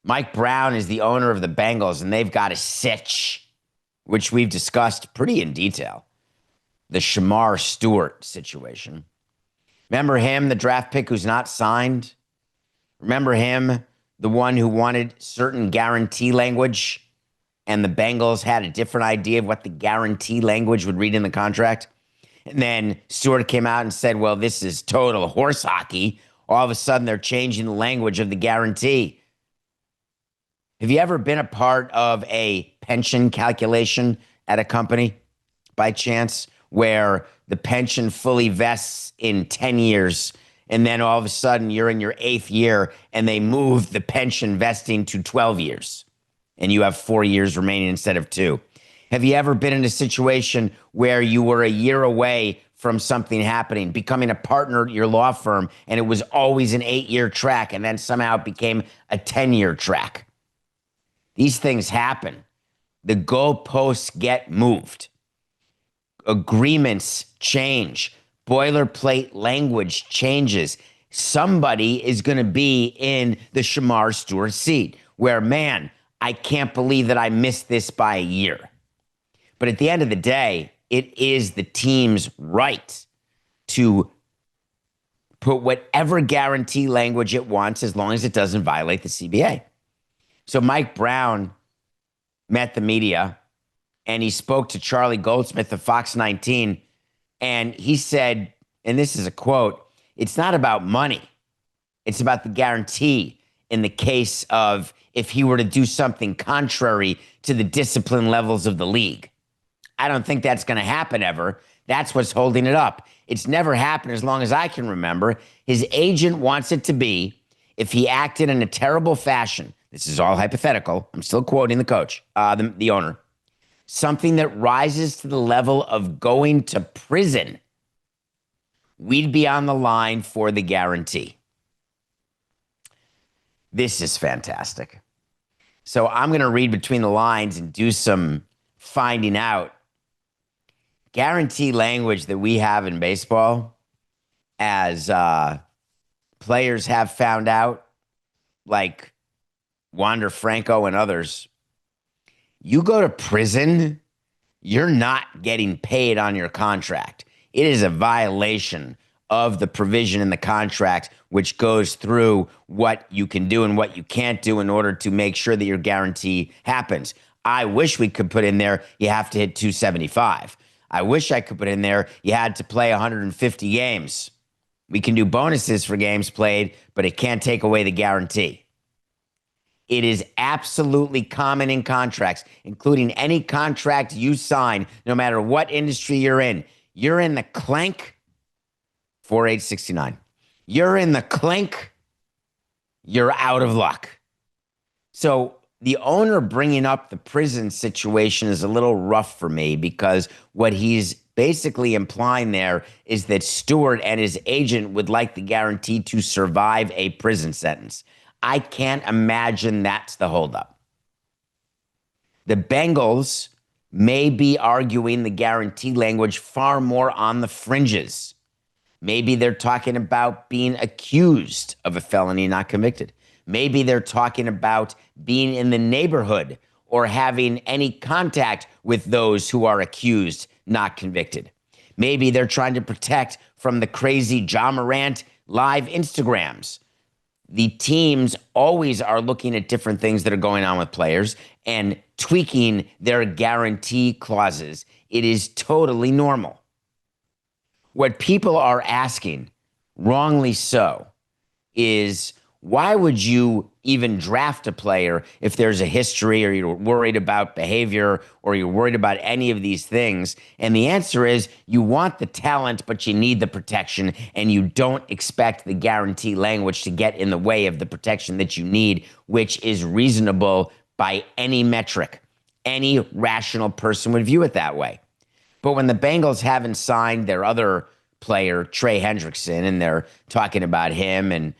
Mike Brown is the owner of the Bengals, and they've got a sitch, which we've discussed pretty in detail. The Shemar Stewart situation. Remember him, the draft pick who's not signed? Remember him, the one who wanted certain guarantee language, and the Bengals had a different idea of what the guarantee language would read in the contract? And then Stewart came out and said, well, this is total horse hockey. All of a sudden, they're changing the language of the guarantee. Have you ever been a part of a pension calculation at a company by chance where the pension fully vests in 10 years and then all of a sudden you're in your 8th year and they move the pension vesting to 12 years and you have 4 years remaining instead of 2? Have you ever been in a situation where you were a year away from something happening, becoming a partner at your law firm, and it was always an 8-year track and then somehow it became a 10-year track? These things happen. The goalposts get moved. Agreements change. Boilerplate language changes. Somebody is going to be in the Shemar Stewart seat where, man, I can't believe that I missed this by a year. But at the end of the day, it is the team's right to put whatever guarantee language it wants as long as it doesn't violate the CBA. So Mike Brown met the media and he spoke to Charlie Goldsmith of Fox 19. And he said, and this is a quote, it's not about money. It's about the guarantee in the case of if he were to do something contrary to the discipline levels of the league. I don't think that's going to happen ever. That's what's holding it up. It's never happened as long as I can remember. His agent wants it to be if he acted in a terrible fashion. This is all hypothetical. I'm still quoting the coach, the owner. Something that rises to the level of going to prison, we'd be on the line for the guarantee. This is fantastic. So I'm going to read between the lines and do some finding out. Guarantee language that we have in baseball, as players have found out, like Wander Franco and others, you go to prison, you're not getting paid on your contract. It is a violation of the provision in the contract, which goes through what you can do and what you can't do in order to make sure that your guarantee happens. I wish we could put in there, you have to hit 275. I wish I could put in there, you had to play 150 games. We can do bonuses for games played, but it can't take away the guarantee. It is absolutely common in contracts, including any contract you sign, no matter what industry you're in. You're in the clink, 4869. You're in the clink, you're out of luck. So the owner bringing up the prison situation is a little rough for me because what he's basically implying there is that Stewart and his agent would like the guarantee to survive a prison sentence. I can't imagine that's the holdup. The Bengals may be arguing the guarantee language far more on the fringes. Maybe they're talking about being accused of a felony, not convicted. Maybe they're talking about being in the neighborhood or having any contact with those who are accused, not convicted. Maybe they're trying to protect from the crazy John Morant live Instagrams. The teams always are looking at different things that are going on with players and tweaking their guarantee clauses. It is totally normal. What people are asking, wrongly so, is why would you even draft a player if there's a history or you're worried about behavior or you're worried about any of these things? And the answer is you want the talent, but you need the protection, and you don't expect the guarantee language to get in the way of the protection that you need, which is reasonable by any metric. Any rational person would view it that way. But when the Bengals haven't signed their other player, Trey Hendrickson, and they're talking about him, and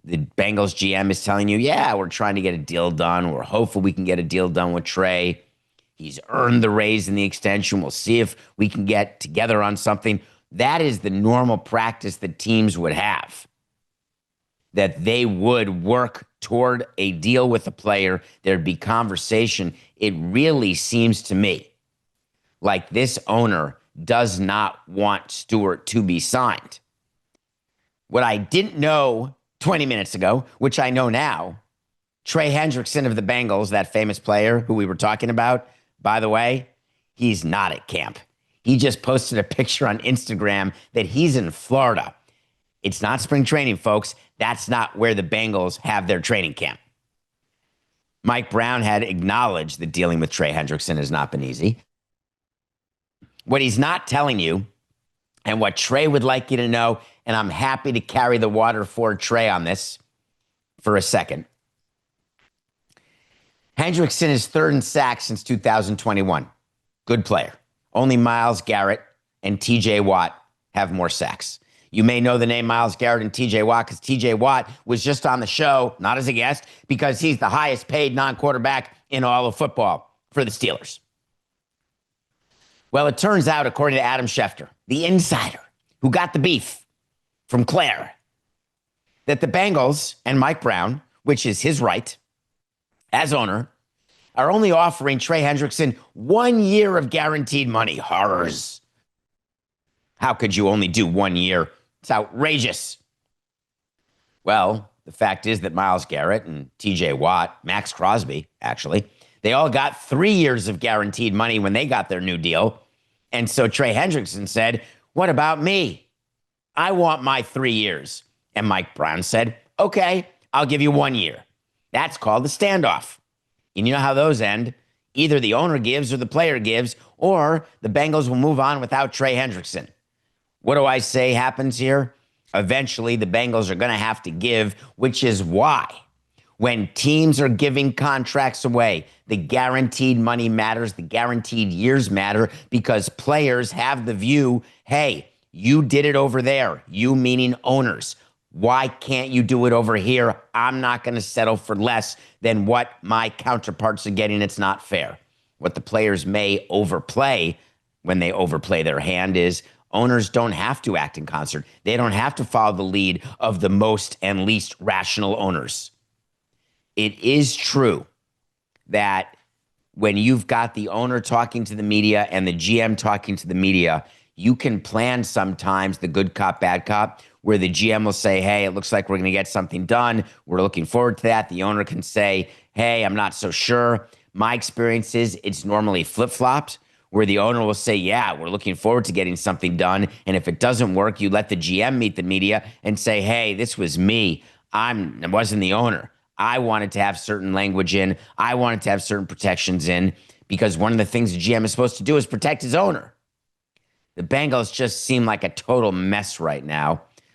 the Bengals GM is telling you, yeah, we're trying to get a deal done. We're hopeful we can get a deal done with Trey. He's earned the raise and the extension. We'll see if we can get together on something. That is the normal practice that teams would have. that they would work toward a deal with a player. There'd be conversation. It really seems to me like this owner does not want Stewart to be signed. What I didn't know 20 minutes ago, which I know now, Trey Hendrickson of the Bengals, that famous player who we were talking about, by the way, he's not at camp. He just posted a picture on Instagram that he's in Florida. It's not spring training, folks. That's not where the Bengals have their training camp. Mike Brown had acknowledged that dealing with Trey Hendrickson has not been easy. What he's not telling you, and what Trey would like you to know, and I'm happy to carry the water for Trey on this for a second. Hendrickson is third in sacks since 2021. Good player. Only Myles Garrett and TJ Watt have more sacks. You may know the name Myles Garrett and TJ Watt because TJ Watt was just on the show, not as a guest, because he's the highest paid non-quarterback in all of football for the Steelers. Well, it turns out, according to Adam Schefter, the insider who got the beef from Claire, that the Bengals and Mike Brown, which is his right as owner, are only offering Trey Hendrickson 1 year of guaranteed money. Horrors. How could you only do 1 year? It's outrageous. Well, the fact is that Myles Garrett and TJ Watt, Max Crosby, actually, they all got 3 years of guaranteed money when they got their new deal. And so Trey Hendrickson said, what about me? I want my 3 years. And Mike Brown said, okay, I'll give you 1 year. That's called a standoff. And you know how those end. Either the owner gives or the player gives, or the Bengals will move on without Trey Hendrickson. What do I say happens here? Eventually, the Bengals are going to have to give, which is why when teams are giving contracts away, the guaranteed money matters, the guaranteed years matter, because players have the view, hey, you did it over there, you meaning owners. Why can't you do it over here? I'm not going to settle for less than what my counterparts are getting. It's not fair. What the players may overplay when they overplay their hand is owners don't have to act in concert. They don't have to follow the lead of the most and least rational owners. It is true that when you've got the owner talking to the media and the GM talking to the media, you can plan sometimes the good cop, bad cop, where the GM will say, hey, it looks like we're going to get something done. We're looking forward to that. The owner can say, hey, I'm not so sure. My experience is it's normally flip-flopped, where the owner will say, yeah, we're looking forward to getting something done. And if it doesn't work, you let the GM meet the media and say, hey, this was me. I wasn't the owner. I wanted to have certain language in. I wanted to have certain protections in, because one of the things the GM is supposed to do is protect his owner. The Bengals just seem like a total mess right now.